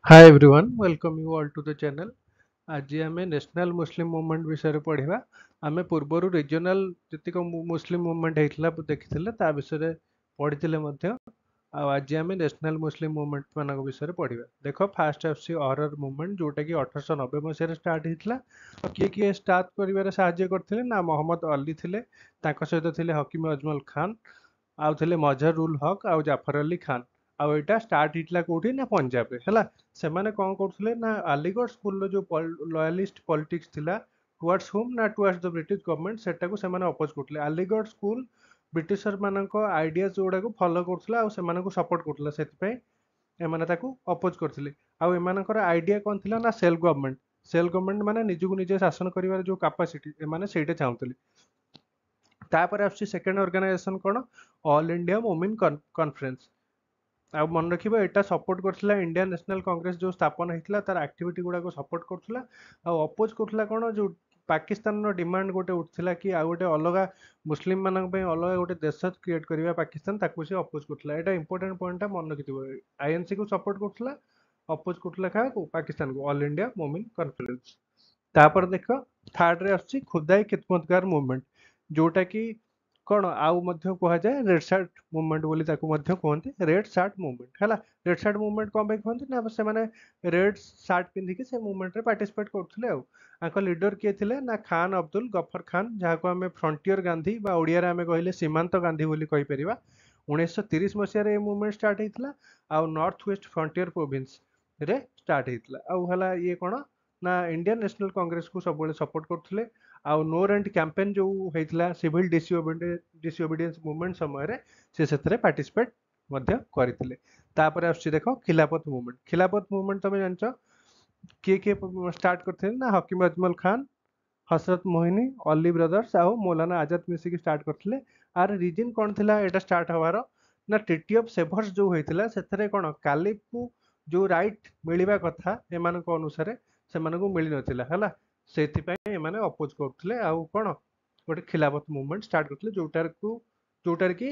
Hi everyone, welcome you all to the channel. आज आम national मुस्लिम movement विषय पढ़ा आम पूर्वर रिजनल जी मुस्लिम मूवमेंट होता देखी ता विषय पढ़ी आज आम नेशनल मुस्लिम मूवमेंट मान विषय पढ़ा देख फास्ट आस मूवमेंट जोटा कि 1890 मसीह स्टार्ट होता किए किए स्टार्ट कर करते ना मोहम्मद अली थे सहित थे हकीम अजमल खान आउ थे मजहरुल हक आउ जाफर अली खान आउ यहाँ स्टार्ट होता कौटी ना पंजाब है ସେମାନେ କଣ କରୁଥିଲେ ନା ଆଲିଗଡ଼ ସ୍କୁଲର ଯୋଉ ଲୟାଲିଷ୍ଟ ପଲିଟିକ୍ସ ଥିଲା ଟୁୱାର୍ଡସ୍ ହୁମ୍ ନା ଟୁୱାର୍ଡସ୍ ଦ ବ୍ରିଟିଶ ଗଭର୍ଣ୍ଣମେଣ୍ଟ ସେଟାକୁ ସେମାନେ ଅପୋଜ କରୁଥିଲେ ଆଲିଗଡ଼ ସ୍କୁଲ ବ୍ରିଟିଶର ମାନଙ୍କ ଆଇଡିଆଜ ଯୋଉଗୁଡାକୁ ଫଲୋ କରୁଥିଲା ଆଉ ସେମାନଙ୍କୁ ସପୋର୍ଟ କରୁଥିଲା ସେଥିପାଇଁ ଏମାନେ ତାକୁ ଅପୋଜ କରିଥିଲେ ଆଉ ଏମାନଙ୍କର ଆଇଡିଆ କଣ ଥିଲା ନା ସେଲ୍ଫ ଗଭର୍ଣ୍ଣମେଣ୍ଟ ମାନେ ନିଜକୁ ନିଜେ ଶାସନ କରିବାର ଯୋଉ କାପାସିଟି ଏମାନେ ସେଇଟା ଚାହୁଁଥିଲେ ତାପରେ ଆସୁଛି ସେକେଣ୍ଡ ଅର୍ଗାନାଇଜେସନ କଣ ଅଲ୍ ଇଣ୍ଡିଆ ମୋମିନ୍ କନଫରେନ୍ସ ଆଉ ମନେ ରଖିବ ଏଇଟା ସପୋର୍ଟ କରୁଥିଲା ଇଣ୍ଡିଆନ୍ ନ୍ୟାସନାଲ କଂଗ୍ରେସ ଯୋଉ ସ୍ଥାପନ ହେଇଥିଲା ତାର ଆକ୍ଟିଭିଟି ଗୁଡାକୁ ସପୋର୍ଟ କରୁଥିଲା ଆଉ ଅପୋଜ କରୁଥିଲା କଣ ଯୋଉ ପାକିସ୍ତାନର ଡିମାଣ୍ଡ ଗୋଟେ ଉଠିଥିଲା କି ଆଉ ଗୋଟେ ଅଲଗା ମୁସଲିମ ମାନଙ୍କ ପାଇଁ ଅଲଗା ଗୋଟେ ଦେଶ କ୍ରିଏଟ କରିବା ପାକିସ୍ତାନ ତାକୁ ସେ ଅପୋଜ କରୁଥିଲା ଏଇଟା ଇମ୍ପୋର୍ଟାଣ୍ଟ ପଏଣ୍ଟଟା ମନେ ରଖିଥିବ ଆଇଏନସି କୁ ସପୋର୍ଟ କରୁଥିଲା ଅପୋଜ କରୁଥିଲା କାହାକୁ ପାକିସ୍ତାନକୁ ଅଲ୍ ଇଣ୍ଡିଆ ମୋମିନ୍ କନଫରେନ୍ସ ତାପରେ ଦେଖ ଥାର୍ଡରେ ଆସୁଛି ଖୁଦାଇ ଖିଦମତଗାର ମୁଭମେଣ୍ଟ ଯୋଉଟା କି କଣ ଆଉ ମଧ୍ୟ କୁହାଯାଏ ରେଡ୍ ସାର୍ଟ ମୁଭମେଣ୍ଟ ବୋଲି ତାକୁ ମଧ୍ୟ କୁହନ୍ତି ରେଡ୍ ସାର୍ଟ ମୁଭମେଣ୍ଟ ହେଲା ରେଡ୍ ସାର୍ଟ ମୁଭମେଣ୍ଟ କଣ ପାଇଁ କୁହନ୍ତି ନା ସେମାନେ ରେଡ୍ ସାର୍ଟ ପିନ୍ଧିକି ସେ ମୁଭମେଣ୍ଟରେ ପାର୍ଟିସିପେଟ କରୁଥିଲେ ଆଉ ତାଙ୍କ ଲିଡର କିଏ ଥିଲେ ନା ଖାନ ଅବଦୁଲ ଗଫର ଖାନ ଯାହାକୁ ଆମେ ଫ୍ରଣ୍ଟିୟର ଗାନ୍ଧୀ ବା ଓଡ଼ିଆରେ ଆମେ କହିଲେ ସୀମାନ୍ତ ଗାନ୍ଧୀ ବୋଲି କହିପାରିବା 1930 ମସିହାରେ এই ମୁଭମେଣ୍ଟ ଷ୍ଟାର୍ଟ ହେଇଥିଲା ଆଉ ନର୍ଥ ୱେଷ୍ଟ ଫ୍ରଣ୍ଟିୟର ପ୍ରୋଭିନ୍ସରେ ଷ୍ଟାର୍ଟ ହେଇଥିଲା ଆଉ ହେଲା ଇଏ କଣ ନା ଇଣ୍ଡିଆନ୍ ନ୍ୟାସନାଲ କଂଗ୍ରେସକୁ ସବୁବେଳେ ସପୋର୍ଟ କରୁଥିଲେ ଆଉ नो रेंट कैंपेन जो होता सिविल डिसओबिडियंस मूवमेंट समय से ସେଥିରେ पार्टिसिपेट ମଧ୍ୟ କରିଥିଲେ ତାପରେ ଆସୁଛି ଦେଖ ଖିଲାଫତ ମୁଭମେଣ୍ଟ ତମେ ଜାଣିଛ କିଏ କିଏ ଷ୍ଟାର୍ଟ କରିଥିଲେ ନା ହକିମ ଅଜମଲ ଖାନ ହସରତ ମୋହିନୀ ଅଲି ବ୍ରଦର୍ସ ଆଉ ମୌଲାନା ଆଜାଦ ମିଶିକି ଷ୍ଟାର୍ଟ କରିଥିଲେ ଆର ରିଜିନ କଣ ଥିଲା ଏଟା ଷ୍ଟାର୍ଟ ହବାର ନା ଟ୍ରିଟି ଅଫ ସେଭର୍ସ ଯୋଉ ହେଇଥିଲା ସେଥିରେ କଣ କାଲିଫକୁ ଯୋଉ ରାଇଟ ମିଳିବା କଥା ଏମାନଙ୍କ ଅନୁସାରେ ସେମାନଙ୍କୁ ମିଳିନଥିଲା ହେଲା ସେଥିପାଇଁ ଏମାନେ ଅପୋଜ କରୁଥିଲେ ଆଉ କଣ ଗୋଟେ ଖିଲାଫତ ମୁଭମେଣ୍ଟ ଷ୍ଟାର୍ଟ କରିଥିଲେ ଯୋଉଟାରେ କି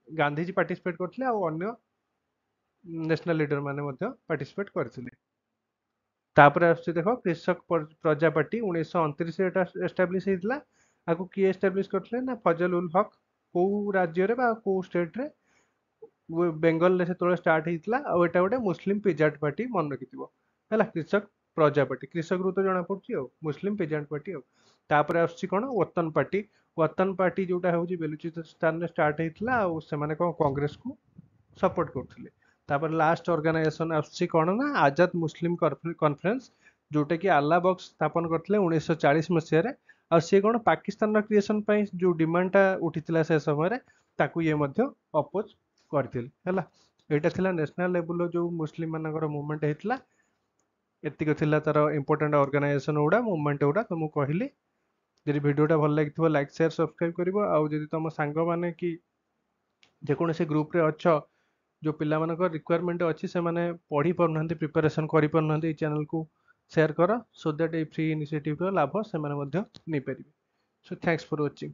ଗାନ୍ଧୀଜୀ ପାର୍ଟିସିପେଟ କରିଥିଲେ ଆଉ ଅନ୍ୟ ନ୍ୟାସନାଲ ଲିଡର ମାନେ ମଧ୍ୟ ପାର୍ଟିସିପେଟ କରିଥିଲେ ତାପରେ ଆସୁଛି ଦେଖ କୃଷକ ପ୍ରଜା ପାର୍ଟି 1929 ଏଟା ଏଷ୍ଟାବ୍ଲିଶ ହେଇଥିଲା ଆକୁ କିଏ ଏଷ୍ଟାବ୍ଲିଶ କରିଥିଲେ ନା ଫଜଲ ଉଲ ହକ କୋଉ ରାଜ୍ୟରେ ବା କୋଉ ଷ୍ଟେଟରେ ବେଙ୍ଗଲରେ ସେତେବେଳେ ଷ୍ଟାର୍ଟ ହେଇଥିଲା ଆଉ ଏଟା ଗୋଟେ ମୁସଲିମ ପିଜାଟ ପାର୍ଟି ମନେ ରଖିଥିବ ହେଲା କୃଷକ ପ୍ରଜା ପାର୍ଟି କୃଷକରୁ ତ ଜଣା ପଡୁଛି ଆଉ ମୁସଲିମ ପିଜାଟ ପାର୍ଟି ଆଉ ତାପରେ ଆସୁଛି କଣ ୱତନ ପାର୍ଟି ଯୋଉଟା ହଉଛି ବେଲୁଚିସ୍ତାନରେ ଷ୍ଟାର୍ଟ ହେଇଥିଲା ଆଉ ସେମାନେ କଣ କଂଗ୍ରେସକୁ ସପୋର୍ଟ କରୁଥିଲେ ତାପରେ ଲାଷ୍ଟ ଅର୍ଗାନାଇଜେସନ ଆସୁଛି କଣ ନା ଆଜାଦ ମୁସଲିମ କନଫରେନ୍ସ ଯୋଉଟା କି ଆଲ୍ଲା ବକ୍ସ ସ୍ଥାପନ କରିଥିଲେ 1940 ମସିହାରେ ଆଉ ସିଏ କଣ ପାକିସ୍ତାନର କ୍ରିଏସନ ପାଇଁ ଯୋଉ ଡିମାଣ୍ଡଟା ଉଠିଥିଲା ସେ ସମୟରେ ତାକୁ ଇଏ ମଧ୍ୟ ଅପୋଜ କରିଥିଲେ ହେଲା ଏଇଟା ଥିଲା ନ୍ୟାସନାଲ ଲେଭେଲର ଯୋଉ ମୁସଲିମ ମାନଙ୍କର ମୁଭମେଣ୍ଟ ହେଇଥିଲା ଏତିକି ଥିଲା ତାର ଇମ୍ପୋର୍ଟାଣ୍ଟ ଅର୍ଗାନାଇଜେସନ ଗୁଡା ମୁଭମେଣ୍ଟ ଗୁଡା ତ ମୁଁ କହିଲି ଯଦି ଭିଡ଼ିଓଟା ଭଲ ଲାଗିଥିବ ଲାଇକ୍ ସେୟାର ସବସ୍କ୍ରାଇବ କରିବ ଆଉ ଯଦି ତମ ସାଙ୍ଗମାନେ କି ଯେକୌଣସି ଗ୍ରୁପରେ ଅଛ ଯୋଉ ପିଲାମାନଙ୍କର ରିକ୍ୱାରମେଣ୍ଟ ଅଛି ସେମାନେ ପଢି ପାରୁନାହାନ୍ତି ପ୍ରିପାରେସନ କରିପାରୁନାହାନ୍ତି ଏଇ ଚ୍ୟାନେଲକୁ ସେୟାର କର ସୋ ଦ୍ୟାଟ ଏଇ ଫ୍ରି ଇନିସିଏଟିଭର ଲାଭ ସେମାନେ ମଧ୍ୟ ନେଇପାରିବେ ସୋ ଥ୍ୟାଙ୍କ୍ସ ଫର ୱାଚିଂ